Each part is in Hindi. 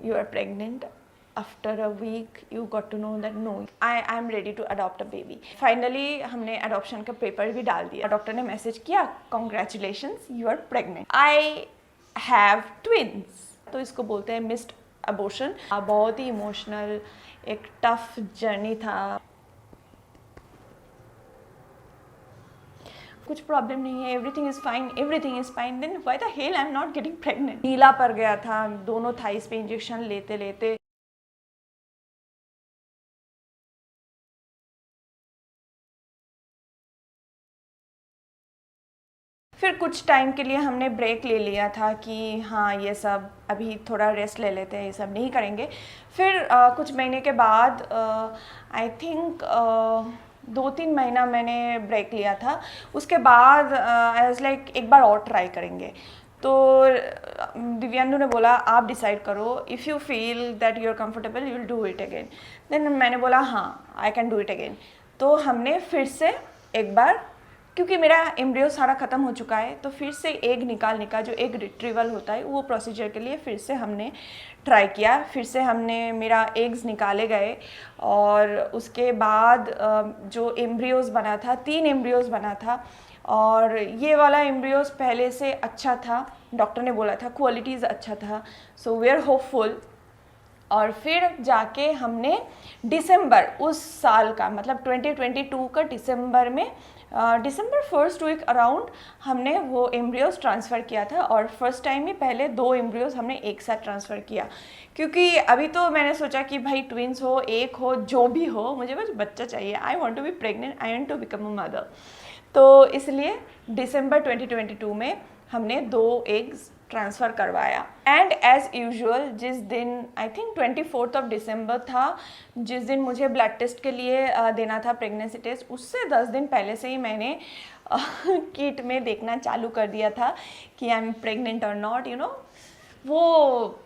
you are pregnant. After a week you got to know that no, I am ready to adopt a baby. Finally हमने adoption का पेपर भी डाल दिया. डॉक्टर ने मैसेज किया, congratulations, you are pregnant. I have twins. तो इसको बोलते हैं मिस्ड अबॉर्शन. बहुत ही इमोशनल एक टफ जर्नी था. कुछ प्रॉब्लम नहीं है, everything is fine, then why the hell I am not getting pregnant. नीला पड़ गया था दोनों थाइस पे इंजेक्शन लेते लेते. फिर कुछ टाइम के लिए हमने ब्रेक ले लिया था कि हाँ ये सब अभी थोड़ा रेस्ट ले लेते हैं, ये सब नहीं करेंगे. फिर कुछ महीने के बाद आई थिंक 2-3 महीना मैंने ब्रेक लिया था. उसके बाद आई वाज लाइक एक बार और ट्राई करेंगे. तो दिव्यांदु ने बोला आप डिसाइड करो, if you feel that you are comfortable you will do it again. Then मैंने बोला हाँ I can do it again. तो हमने फिर से एक बार, क्योंकि मेरा एम्ब्रियो सारा ख़त्म हो चुका है, तो फिर से एग निकालने का जो एग रिट्रीवल होता है वो प्रोसीजर के लिए फिर से हमने ट्राई किया. फिर से हमने मेरा एग्स निकाले गए और उसके बाद जो एम्ब्रियोज़ बना था 3 एम्ब्रियोज़ बना था. और ये वाला एम्ब्रियोज़ पहले से अच्छा था, डॉक्टर ने बोला था क्वालिटीज़ अच्छा था. So we are hopeful. और फिर जाके हमने दिसंबर उस साल का, मतलब 2022 का दिसंबर में, दिसंबर फर्स्ट वीक अराउंड हमने वो एम्ब्रियोज़ ट्रांसफ़र किया था. और फर्स्ट टाइम ही पहले 2 एम्ब्रियोज़ हमने एक साथ ट्रांसफ़र किया, क्योंकि अभी तो मैंने सोचा कि भाई ट्विंस हो, एक हो, जो भी हो, मुझे बस बच्चा चाहिए. I want to be pregnant, I want to become a mother. तो इसलिए दिसंबर 2022 में हमने 2 एग्स ट्रांसफ़र करवाया. एंड एज़ यूजुअल जिस दिन आई थिंक 24 ऑफ दिसंबर था, जिस दिन मुझे ब्लड टेस्ट के लिए देना था प्रेगनेंसी टेस्ट, उससे 10 दिन पहले से ही मैंने किट में देखना चालू कर दिया था कि आई एम प्रेग्नेंट और नॉट. यू नो, वो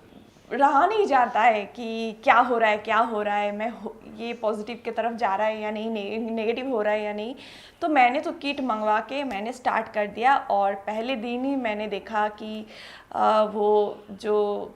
रहा नहीं जाता है कि क्या हो रहा है, मैं ये पॉजिटिव की तरफ जा रहा है या नहीं, नेगेटिव हो रहा है या नहीं. तो मैंने तो किट मंगवा के मैंने स्टार्ट कर दिया. और पहले दिन ही मैंने देखा कि वो जो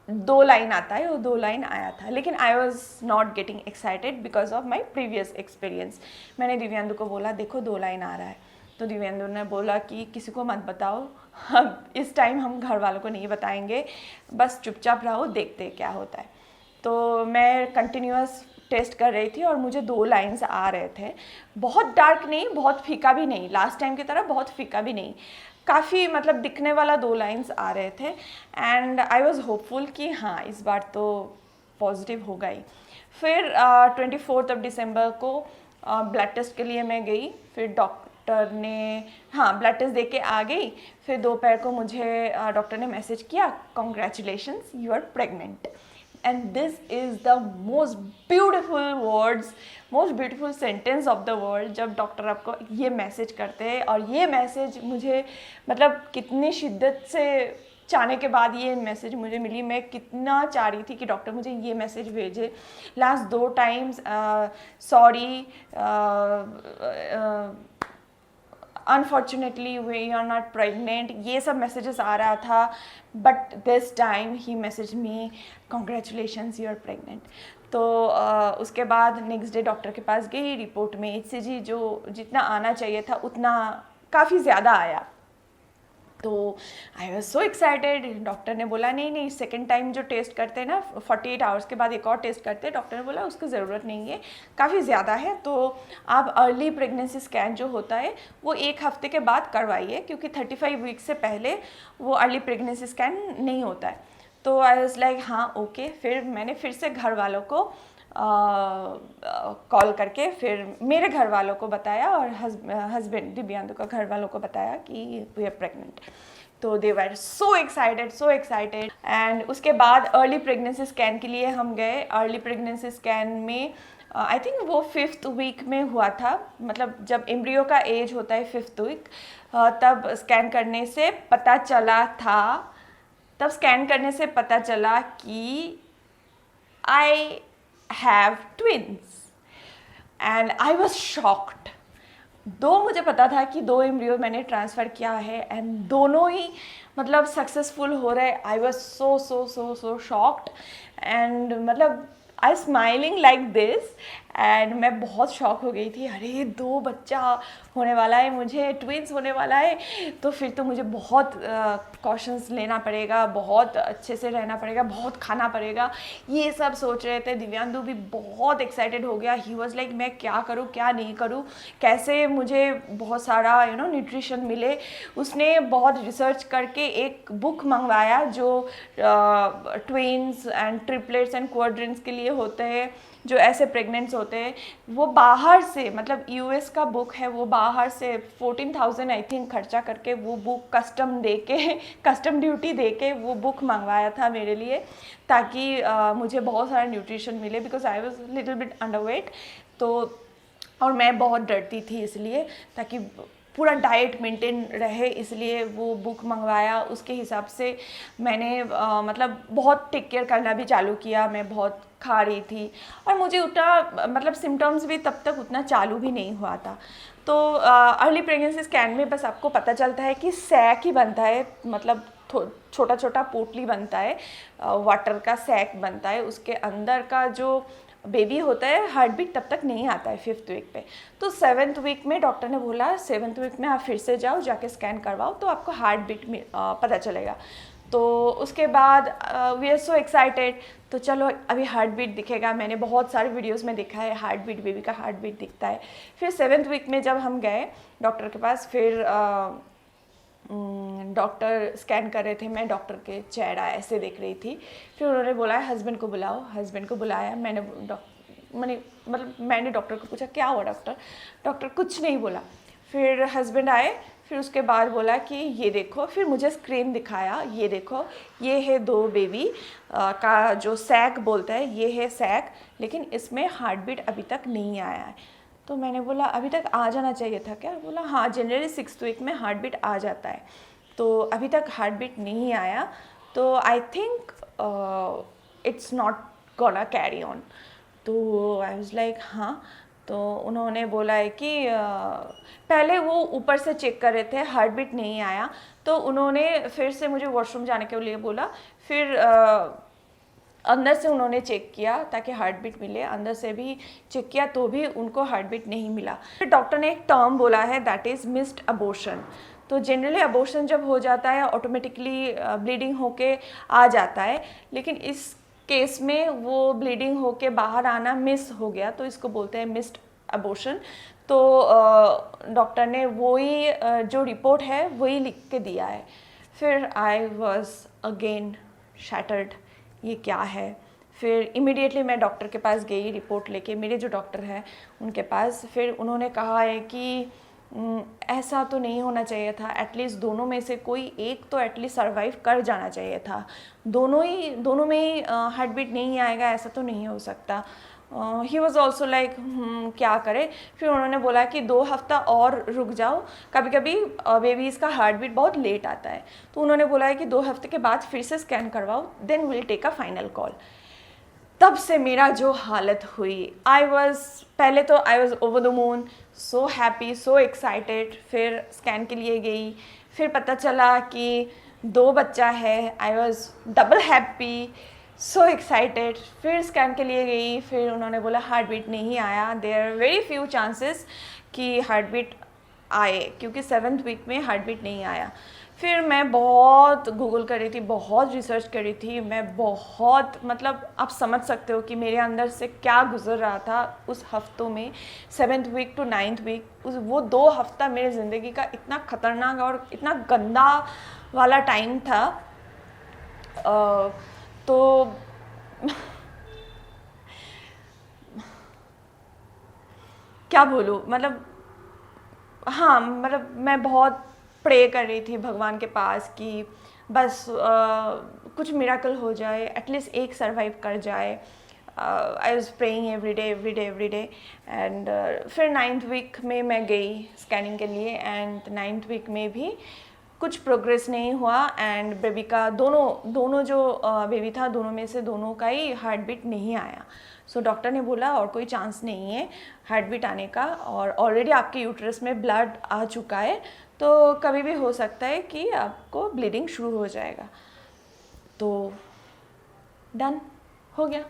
2 लाइन आता है वो 2 लाइन आया था. लेकिन I was not getting excited because of my previous experience. मैंने दिव्यांदु को बोला देखो 2 लाइन आ रहा है. तो दिव्यांदु ने बोला कि किसी को मत बताओ, अब इस टाइम हम घर वालों को नहीं बताएंगे, बस चुपचाप रहो, देखते क्या होता है. तो मैं कंटिन्यूअस टेस्ट कर रही थी और मुझे 2 लाइन्स आ रहे थे. बहुत डार्क नहीं, बहुत फीका भी नहीं, लास्ट टाइम की तरह बहुत फीका भी नहीं, काफ़ी मतलब दिखने वाला 2 लाइन्स आ रहे थे. एंड आई वॉज होपफुल कि हाँ इस बार तो पॉजिटिव होगा ही. फिर 24 ऑफ दिसंबर को ब्लड टेस्ट के लिए मैं गई. फिर डॉक्टर ने ब्लड टेस्ट दे के आ गई. फिर दोपहर को मुझे डॉक्टर ने मैसेज किया, congratulations you are pregnant. And this is the most beautiful sentence of the world, जब डॉक्टर आपको ये मैसेज करते हैं. और ये मैसेज मुझे मतलब कितनी शिद्दत से चाहने के बाद ये मैसेज मुझे मिली. मैं कितना चाह रही थी कि डॉक्टर मुझे ये मैसेज भेजे. Last 2 times sorry, unfortunately we are not pregnant, ये सब मैसेजेस आ रहा था. But this time he message me congratulations you are pregnant. तो उसके बाद नेक्स्ट डे डॉक्टर के पास गई. रिपोर्ट में HCG जो जितना आना चाहिए था उतना काफ़ी ज़्यादा आया. तो I was so excited. Doctor ने बोला नहीं सेकेंड टाइम जो टेस्ट करते हैं ना 48 आवर्स के बाद एक और टेस्ट करते हैं. डॉक्टर ने बोला उसकी ज़रूरत नहीं है, काफ़ी ज़्यादा है, तो आप अर्ली प्रेगनेंसी स्कैन जो होता है वो 1 हफ्ते के बाद करवाइए, क्योंकि 35 वीक से पहले वो अर्ली प्रेगनेंसी स्कैन नहीं होता है. तो आई वॉज लाइक हाँ ओके. फिर मैंने फिर से घर वालों को कॉल करके फिर मेरे घर वालों को बताया और हस्बैंड दिव्यांदु का घर वालों को बताया कि वी आर प्रेग्नेंट. तो दे वर सो एक्साइटेड. एंड उसके बाद अर्ली प्रेगनेंसी स्कैन के लिए हम गए. अर्ली प्रेगनेंसी स्कैन में आई थिंक वो 5th वीक में हुआ था, मतलब जब एम्ब्रियो का एज होता है 5th वीक, तब स्कैन करने से पता चला कि आई have twins and I was shocked. 2 मुझे पता था कि 2 एम्ब्रियो मैंने ट्रांसफ़र किया है एंड दोनों ही मतलब सक्सेसफुल हो रहे, I was so so so so shocked and मतलब आई स्माइलिंग लाइक दिस एंड मैं बहुत शॉक हो गई थी, अरे 2 बच्चा होने वाला है, मुझे ट्विंस होने वाला है, तो फिर तो मुझे बहुत कॉशंस लेना पड़ेगा, बहुत अच्छे से रहना पड़ेगा, बहुत खाना पड़ेगा, ये सब सोच रहे थे। दिव्यांदु भी बहुत एक्साइटेड हो गया, ही वॉज लाइक मैं क्या करूँ क्या नहीं करूँ, कैसे मुझे बहुत सारा न्यूट्रिशन मिले। उसने बहुत रिसर्च करके एक बुक मंगवाया जो twins and triplets and quadrants के लिए होते हैं, जो ऐसे प्रेग्नेंट्स होते हैं। वो बाहर से, मतलब यूएस का बुक है, वो बाहर से 14,000 आई थिंक खर्चा करके वो बुक कस्टम दे के कस्टम ड्यूटी दे के वो बुक मंगवाया था मेरे लिए, ताकि मुझे बहुत सारा न्यूट्रिशन मिले, because I was little bit underweight. तो और मैं बहुत डरती थी, इसलिए ताकि पूरा डाइट मेंटेन रहे, इसलिए वो बुक मंगवाया। उसके हिसाब से मैंने मतलब बहुत टेक केयर करना भी चालू किया। मैं बहुत खा रही थी और मुझे उतना मतलब सिम्टम्स भी तब तक उतना चालू भी नहीं हुआ था। तो अर्ली प्रेगनेंसी स्कैन में बस आपको पता चलता है कि सैक ही बनता है, मतलब छोटा छोटा पोटली बनता है, वाटर का सैक बनता है, उसके अंदर का जो बेबी होता है हार्ट बीट तब तक नहीं आता है 5th वीक पे। तो 7th वीक में डॉक्टर ने बोला 7th वीक में आप फिर से जाओ, जाके स्कैन करवाओ तो आपको हार्ट बीट पता चलेगा। तो उसके बाद वी आर सो एक्साइटेड, तो चलो अभी हार्ट बीट दिखेगा। मैंने बहुत सारे वीडियोस में देखा है हार्ट बीट, बेबी का हार्ट बीट दिखता है। फिर 7th वीक में जब हम गए डॉक्टर के पास, फिर डॉक्टर स्कैन कर रहे थे, मैं डॉक्टर के चेहरा ऐसे देख रही थी। फिर उन्होंने बोला हस्बैंड को बुलाओ, हस्बैंड को बुलाया। मैंने डॉक्टर को पूछा क्या हुआ डॉक्टर, डॉक्टर कुछ नहीं बोला। फिर हस्बैंड आए, फिर उसके बाद बोला कि ये देखो, फिर मुझे स्क्रीन दिखाया, ये देखो ये है 2 बेबी का जो सैक बोलता है, ये है सैक, लेकिन इसमें हार्ट बीट अभी तक नहीं आया है। तो मैंने बोला अभी तक आ जाना चाहिए था क्या? बोला हाँ, जनरली 6th वीक में हार्ट बीट आ जाता है, तो अभी तक हार्ट बीट नहीं आया, तो I think it's not gonna carry on. तो आई वाज लाइक हाँ। तो उन्होंने बोला है कि पहले वो ऊपर से चेक कर रहे थे, हार्ट बीट नहीं आया, तो उन्होंने फिर से मुझे वॉशरूम जाने के लिए बोला। फिर अंदर से उन्होंने चेक किया ताकि हार्ट बीट मिले, अंदर से भी चेक किया तो भी उनको हार्ट बीट नहीं मिला। फिर डॉक्टर ने एक टर्म बोला है, दैट इज़ मिस्ड अबॉर्शन। तो जनरली अबॉर्शन जब हो जाता है ऑटोमेटिकली ब्लीडिंग होके आ जाता है, लेकिन इस केस में वो ब्लीडिंग होके बाहर आना मिस हो गया, तो इसको बोलते हैं मिस्ड अबॉर्शन। तो डॉक्टर ने वही जो रिपोर्ट है वही लिख के दिया है। फिर आई वॉज अगेन शैटर्ड, ये क्या है। फिर इमीडिएटली मैं डॉक्टर के पास गई रिपोर्ट लेके, मेरे जो डॉक्टर हैं उनके पास। फिर उन्होंने कहा है कि ऐसा तो नहीं होना चाहिए था, एटलीस्ट दोनों में से कोई एक तो एटलीस्ट सर्वाइव कर जाना चाहिए था, दोनों में ही हार्ट बीट नहीं आएगा ऐसा तो नहीं हो सकता। ही वॉज ऑल्सो लाइक क्या करे। फिर उन्होंने बोला कि 2 हफ्ता और रुक जाओ, कभी कभी बेबीज़ का हार्ट बीट बहुत लेट आता है, तो उन्होंने बोला है कि 2 हफ्ते के बाद फिर से स्कैन करवाओ, then will take a final call. तब से मेरा जो हालत हुई, पहले तो I was over the moon, so happy, so excited. फिर स्कैन के लिए गई, फिर पता चला कि 2 बच्चा है, I was double happy, so excited. फिर स्कैन के लिए गई, फिर उन्होंने बोला हार्ट बीट नहीं आया, there are very few chances कि हार्ट बीट आए, क्योंकि 7th वीक में हार्ट बीट नहीं आया। फिर मैं बहुत गूगल कर रही थी, बहुत रिसर्च कर रही थी, मैं बहुत, मतलब आप समझ सकते हो कि मेरे अंदर से क्या गुजर रहा था उस हफ्तों में, 7th week to 9th week. वो 2 हफ्ता मेरे ज़िंदगी का इतना ख़तरनाक और इतना गंदा वाला टाइम था। तो क्या बोलूँ, मतलब हाँ, मतलब मैं बहुत प्रे कर रही थी भगवान के पास कि बस कुछ मिराकल हो जाए, एटलीस्ट एक सर्वाइव कर जाए। I was praying every day and फिर 9th वीक में मैं गई स्कैनिंग के लिए, एंड 9th वीक में भी कुछ प्रोग्रेस नहीं हुआ, एंड बेबी का दोनों जो बेबी था, दोनों में से दोनों का ही हार्ट बीट नहीं आया। सो डॉक्टर ने बोला और कोई चांस नहीं है हार्ट बीट आने का, और ऑलरेडी आपके यूट्रस में ब्लड आ चुका है, तो कभी भी हो सकता है कि आपको ब्लीडिंग शुरू हो जाएगा। तो डन हो गया,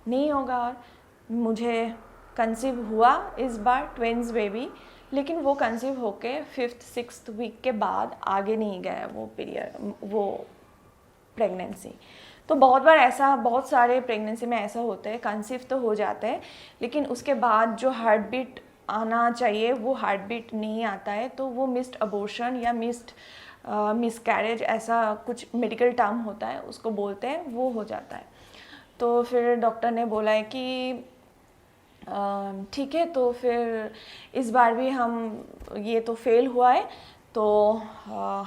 नहीं होगा। और मुझे कंसीव हुआ इस बार ट्विंस बेबी, लेकिन वो कंसीव होके 5th 6th वीक के बाद आगे नहीं गया वो पीरियड, वो प्रेगनेंसी। तो बहुत बार ऐसा, बहुत सारे प्रेगनेंसी में ऐसा होता है, कंसीव तो हो जाता है लेकिन उसके बाद जो हार्ट बीट आना चाहिए वो हार्ट बीट नहीं आता है, तो वो मिस्ड अबॉर्शन या मिसकैरेज ऐसा कुछ मेडिकल टर्म होता है, उसको बोलते हैं, वो हो जाता है। तो फिर डॉक्टर ने बोला है कि ठीक है, तो फिर इस बार भी हम, ये तो फेल हुआ है तो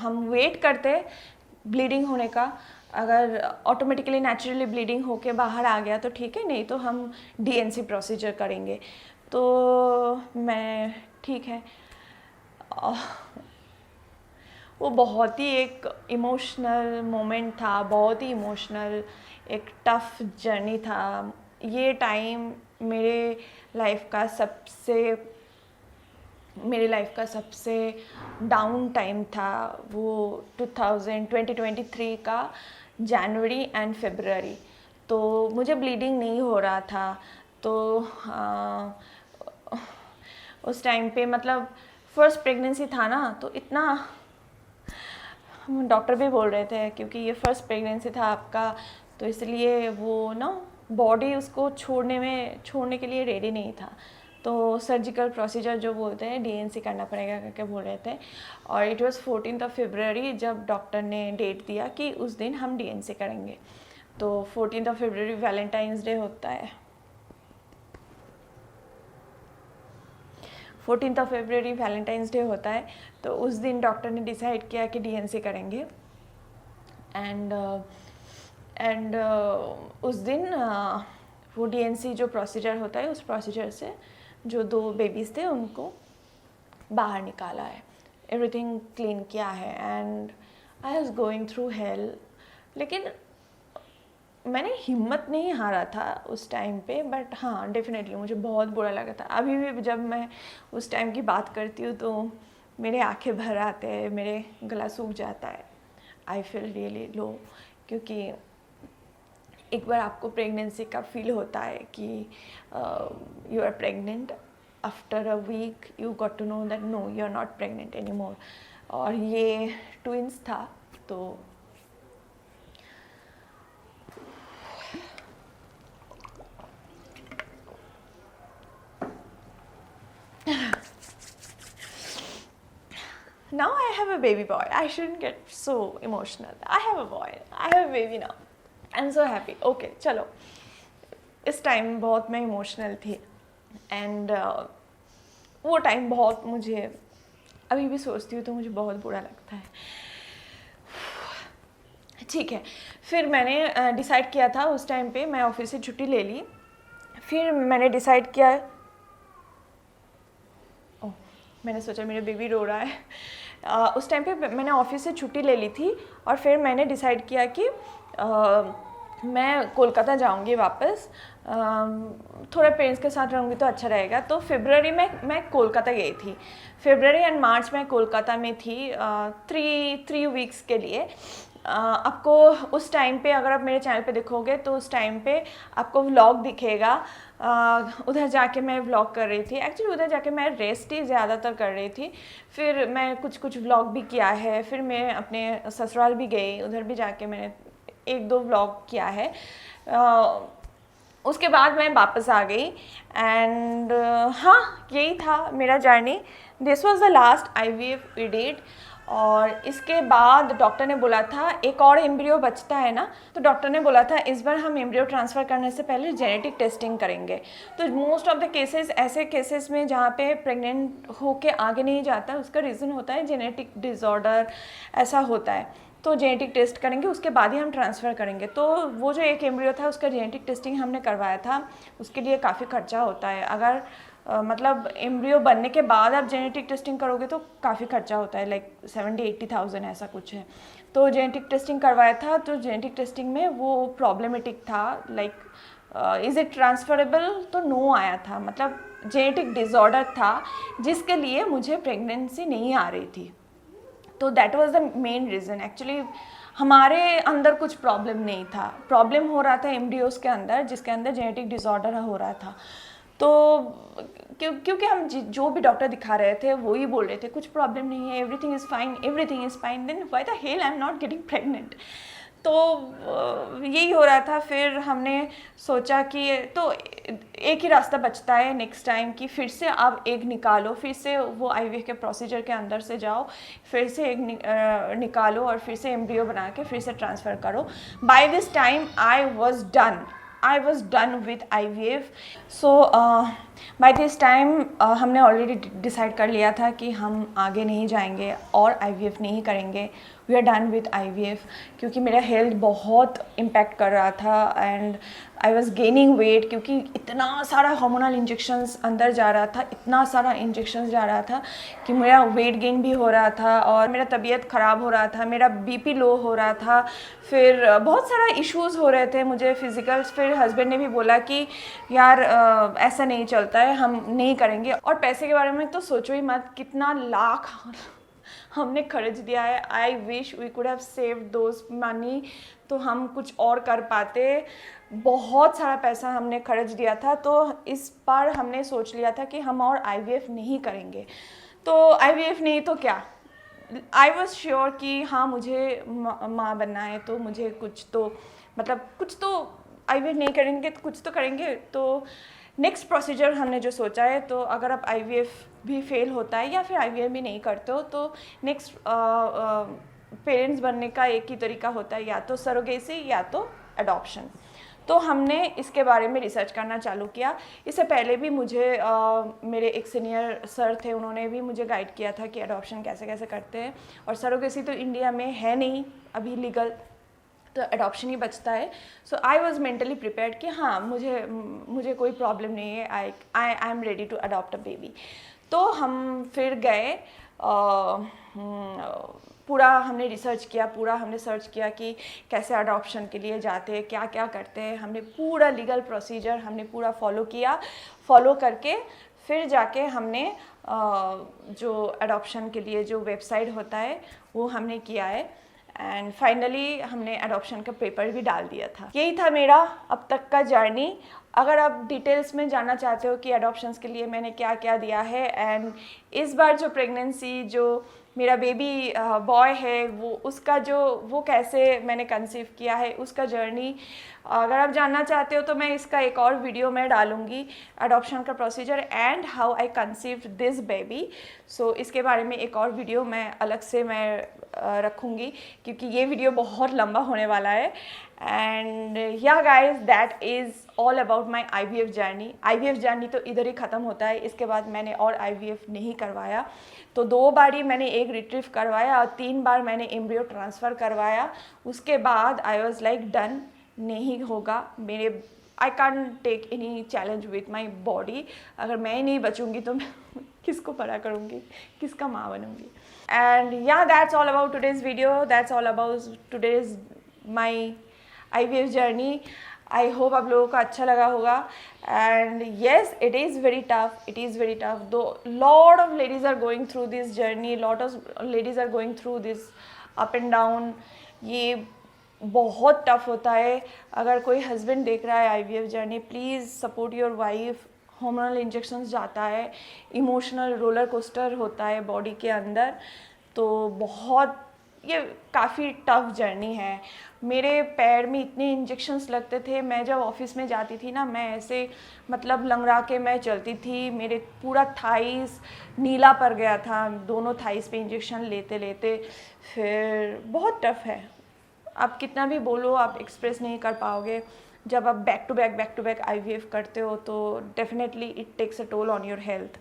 हम वेट करते ब्लीडिंग होने का। अगर ऑटोमेटिकली नेचुरली ब्लीडिंग होके बाहर आ गया तो ठीक है, नहीं तो हम डीएनसी प्रोसीजर करेंगे। तो मैं ठीक है। वो बहुत ही एक इमोशनल मोमेंट था, बहुत ही इमोशनल, एक टफ जर्नी था। ये टाइम मेरे लाइफ का सबसे डाउन टाइम था। वो 2023 का जनवरी एंड फरवरी। तो मुझे ब्लीडिंग नहीं हो रहा था, तो उस टाइम पे मतलब फर्स्ट प्रेगनेंसी था ना, तो इतना डॉक्टर भी बोल रहे थे क्योंकि ये फर्स्ट प्रेगनेंसी था आपका, तो इसलिए वो ना बॉडी उसको छोड़ने के लिए रेडी नहीं था। तो सर्जिकल प्रोसीजर जो बोलते हैं डीएनसी करना पड़ेगा करके बोल रहे थे। और इट वाज 14th फरवरी जब डॉक्टर ने डेट दिया कि उस दिन हम डीएनसी करेंगे। तो 14th फरवरी वैलेंटाइंस डे होता है, 14th फरवरी वैलेंटाइंस डे होता है। तो उस दिन डॉक्टर ने डिसाइड किया कि डीएनसी करेंगे। एंड उस दिन वो डीएनसी जो प्रोसीजर होता है, उस प्रोसीजर से जो 2 बेबीज़ थे उनको बाहर निकाला है, एवरीथिंग क्लीन किया है। And I was going through hell, लेकिन मैंने हिम्मत नहीं हारा था उस टाइम पे। बट हाँ, डेफिनेटली मुझे बहुत बुरा लगा था। अभी भी जब मैं उस टाइम की बात करती हूँ तो मेरे आंखें भर आते हैं, मेरे गला सूख जाता है। आई फील रियली लो, क्योंकि एक बार आपको प्रेगनेंसी का फील होता है कि you are pregnant, after a week you got to know that no you are not pregnant any more. और ये ट्विंस था। तो now I have a baby boy. I shouldn't get so emotional. I have a boy. I have a baby now. I'm so happy. Okay, चलो। इस टाइम बहुत मैं इमोशनल थी। एंड वो टाइम बहुत, मुझे अभी भी सोचती हूँ तो मुझे बहुत बुरा लगता है। ठीक है, फिर मैंने डिसाइड किया था उस टाइम पे, मैं ऑफिस से छुट्टी ले ली। फिर मैंने डिसाइड किया, मैंने सोचा मेरा बेबी रो रहा है। उस टाइम पे मैंने ऑफिस से छुट्टी ले ली थी और फिर मैंने डिसाइड किया कि मैं कोलकाता जाऊंगी वापस, थोड़ा पेरेंट्स के साथ रहूँगी तो अच्छा रहेगा। तो फरवरी में मैं कोलकाता गई थी। फरवरी एंड मार्च में कोलकाता में थी 3 वीक्स के लिए। आपको उस टाइम पे, अगर आप मेरे चैनल पे देखोगे तो उस टाइम पे आपको व्लॉग दिखेगा। उधर जाके मैं व्लॉग कर रही थी। एक्चुअली उधर जाके मैं रेस्ट ही ज़्यादातर कर रही थी। फिर मैं कुछ व्लॉग भी किया है। फिर मैं अपने ससुराल भी गई, उधर भी जाके मैंने 1-2 व्लॉग किया है। उसके बाद मैं वापस आ गई। एंड हाँ, यही था मेरा journey. This was the last IVF we did। और इसके बाद डॉक्टर ने बोला था एक और एम्ब्रियो बचता है ना, तो डॉक्टर ने बोला था इस बार हम एम्ब्रियो ट्रांसफ़र करने से पहले जेनेटिक टेस्टिंग करेंगे। तो मोस्ट ऑफ द केसेस, ऐसे केसेस में जहाँ पे प्रेग्नेंट होके आगे नहीं जाता, उसका रीज़न होता है जेनेटिक डिसऑर्डर, ऐसा होता है। तो जेनेटिक टेस्ट करेंगे, उसके बाद ही हम ट्रांसफ़र करेंगे। तो वो जो एक एम्ब्रियो था उसका जेनेटिक टेस्टिंग हमने करवाया था। उसके लिए काफ़ी खर्चा होता है। अगर मतलब एम्ब्रियो बनने के बाद आप जेनेटिक टेस्टिंग करोगे तो काफ़ी खर्चा होता है, लाइक 70-80,000 ऐसा कुछ है। तो जेनेटिक टेस्टिंग करवाया था। तो जेनेटिक टेस्टिंग में वो प्रॉब्लमेटिक था, लाइक इज़ इट ट्रांसफरेबल, तो नो आया था। मतलब जेनेटिक डिसऑर्डर था जिसके लिए मुझे प्रेगनेंसी नहीं आ रही थी। तो that was the main reason. Actually हमारे अंदर कुछ प्रॉब्लम नहीं था, प्रॉब्लम हो रहा था एम्ब्रियोज के अंदर, जिसके अंदर जेनेटिक डिसऑर्डर हो रहा था। तो क्योंकि हम जो भी डॉक्टर दिखा रहे थे वो ही बोल रहे थे कुछ प्रॉब्लम नहीं है, everything is fine, everything is fine, then why the hell I am not getting pregnant. तो यही हो रहा था। फिर हमने सोचा कि तो एक ही रास्ता बचता है नेक्स्ट टाइम कि फिर से आप एग निकालो, फिर से वो आईवीएफ के प्रोसीजर के अंदर से जाओ, फिर से एग निकालो और फिर से एम्ब्रियो बना के फिर से ट्रांसफ़र करो। By this time I was done with IVF। So by this time हमने ऑलरेडी डिसाइड कर लिया था कि हम आगे नहीं जाएंगे और IVF नहीं करेंगे। We are done with IVF क्योंकि मेरा हेल्थ बहुत इम्पैक्ट कर रहा था and I was gaining weight, क्योंकि इतना सारा हार्मोनल इंजेक्शंस अंदर जा रहा था, इतना सारा इंजेक्शंस जा रहा था कि मेरा वेट गेन भी हो रहा था और मेरा तबीयत ख़राब हो रहा था, मेरा BP लो हो रहा था, फिर बहुत सारा इश्यूज़ हो रहे थे मुझे फिज़िकल। फिर हस्बैंड ने भी बोला कि यार ऐसा नहीं चलता है, हम नहीं करेंगे। और पैसे के बारे में तो सोचो ही मत, कितना लाख हमने खर्च दिया है। I wish we could have saved those money, तो हम कुछ और कर पाते। बहुत सारा पैसा हमने खर्च दिया था। तो इस बार हमने सोच लिया था कि हम और IVF नहीं करेंगे। तो IVF नहीं तो क्या, आई वॉज श्योर कि हाँ मुझे माँ बनना है, तो मुझे कुछ तो मतलब कुछ तो IVF नहीं करेंगे तो कुछ तो करेंगे। तो नेक्स्ट प्रोसीजर हमने जो सोचा है, तो अगर आप IVF भी फेल होता है या फिर IVF भी नहीं करते हो तो नेक्स्ट पेरेंट्स बनने का एक ही तरीका होता है, या तो सरोगेसी या तो अडॉप्शन। तो हमने इसके बारे में रिसर्च करना चालू किया। इससे पहले भी मुझे मेरे एक सीनियर सर थे, उन्होंने भी मुझे गाइड किया था कि अडॉप्शन कैसे कैसे करते हैं। और सरोगेसी तो इंडिया में है नहीं अभी लीगल, तो अडॉप्शन ही बचता है। So I was mentally prepared कि हाँ मुझे कोई प्रॉब्लम नहीं है, I am ready to adopt a baby. तो हम फिर गए, पूरा हमने रिसर्च किया, पूरा हमने सर्च किया कि कैसे अडॉप्शन के लिए जाते हैं, क्या क्या करते हैं। हमने पूरा लीगल प्रोसीजर हमने पूरा फॉलो किया। फॉलो करके फिर जाके हमने जो अडॉप्शन के लिए जो वेबसाइट होता है वो हमने किया है एंड फाइनली हमने अडॉप्शन का पेपर भी डाल दिया था। यही था मेरा अब तक का जर्नी। अगर आप डिटेल्स में जानना चाहते हो कि अडॉप्शंस के लिए मैंने क्या क्या दिया है एंड इस बार जो प्रेगनेंसी जो मेरा बेबी बॉय है वो कैसे मैंने कंसीव किया है उसका जर्नी, अगर आप जानना चाहते हो तो मैं इसका एक और वीडियो मैं डालूंगी, अडॉप्शन का procedure and how I conceived this baby. So इसके बारे में एक और वीडियो मैं अलग से मैं रखूँगी क्योंकि ये वीडियो बहुत लंबा होने वाला है। And yeah guys that is all about my IVF journey. IVF journey तो इधर ही ख़त्म होता है, इसके बाद मैंने और IVF नहीं करवाया। तो 2 बार ही मैंने एग रिट्रीव करवाया और 3 बार मैंने एम्ब्रियो ट्रांसफ़र करवाया। उसके बाद आई वॉज लाइक डन, नहीं होगा मेरे, I can't take any challenge with my body. अगर मैं ही नहीं बचूँगी तो मैं किसको बड़ा करूँगी, किसका माँ बनूँगी। एंड या that's all about today's video, that's all about today's my IVF journey. I hope आप लोगों को अच्छा लगा होगा। And yes it is very tough though lot of ladies are going through this journey, lot of ladies are going through this up and down. ये बहुत टफ होता है। अगर कोई हस्बैंड देख रहा है IVF journey, please support your wife. Hormonal injections जाता है, इमोशनल रोलर कोस्टर होता है बॉडी के अंदर, तो बहुत ये काफ़ी टफ जर्नी है। मेरे पैर में इतने इंजेक्शंस लगते थे, मैं जब ऑफिस में जाती थी ना, मैं ऐसे मतलब लंगड़ा के मैं चलती थी, मेरे पूरा थाइस नीला पड़ गया था, दोनों थाइस पे इंजेक्शन लेते लेते। फिर बहुत टफ है, आप कितना भी बोलो आप एक्सप्रेस नहीं कर पाओगे। जब आप बैक टू बैक IVF करते हो तो definitely it takes a toll on your health.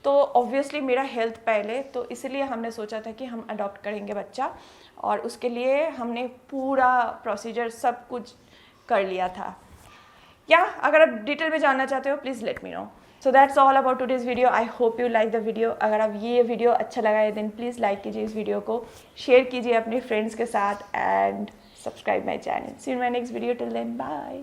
तो ऑब्वियसली मेरा हेल्थ पहले, तो इसलिए हमने सोचा था कि हम अडॉप्ट करेंगे बच्चा, और उसके लिए हमने पूरा प्रोसीजर सब कुछ कर लिया था। या अगर आप डिटेल में जानना चाहते हो please let me know. So that's all about today's video. I hope you like the video. अगर आप ये वीडियो अच्छा लगा है देन प्लीज़ लाइक कीजिए इस वीडियो को, शेयर कीजिए अपने फ्रेंड्स के साथ and subscribe my channel. See you in my next video, till then bye.